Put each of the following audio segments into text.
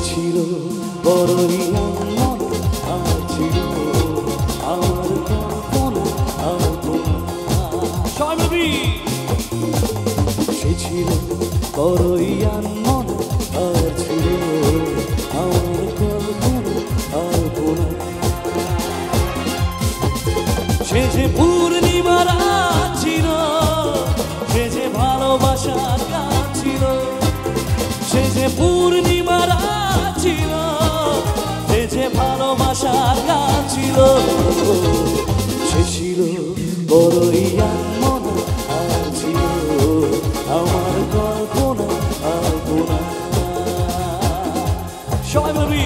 ছিল বড়ই আনমন, আর ছিল আমার কল্পনা আলপনা। সে ছিল বড়ই আনমন, আর ছিল আমার কল্পনা আলপনা। সে যে পূর্ণিমা রাত ছিল, সে যে ভালোবাসার গান ছিল, সে যে পূর্ণিমা রাত ছিল, সে যে ভালোবাসার গান ছিল। সে ছিল বড়ই আনমন, আর ছিল আমার কল্পনা আলপনা। সবাই বলি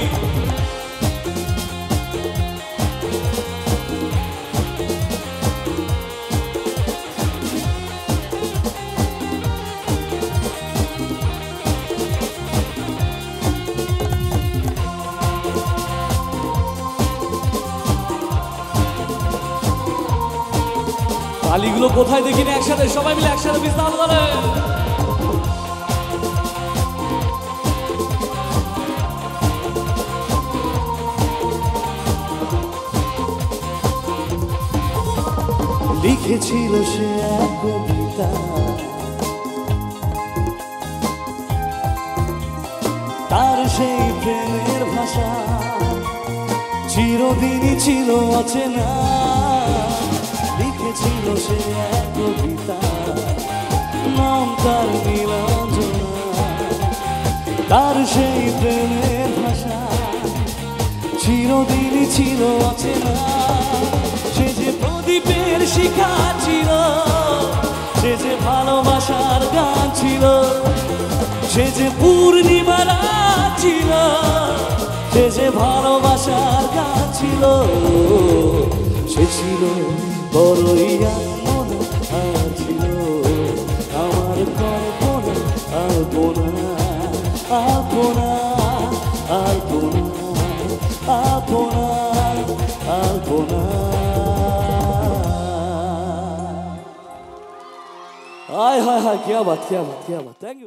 তালিগুলো কোথায় দেখিনি একসাথে, সবাই মিলে একসাথে বিস্তার করে। লিখেছিল সে এক কবিতা, তার সেই প্রেমের ভাষা চিরদিনই ছিল অচেনা। লিখেছিল সে এক কবিতা, নাম তার নীলাঞ্জনা। তার সেই প্রেমের ভাষা চিরদিনই ছিল অচেনা। সে যে প্রদীপের শিখা ছিল, সে যে ভালোবাসার গান ছিল, সে যে পূর্ণিমা রাত ছিল, সে যে ভালোবাসার গান ছিল। সে ছিল বড়ই আনমন, আর ছিল আমার কল্পনা আলপনা আলপনা আলপনা আলপনা আলপনা। हाय हाय हाय, क्या बात क्या बात क्या बात। Thank you.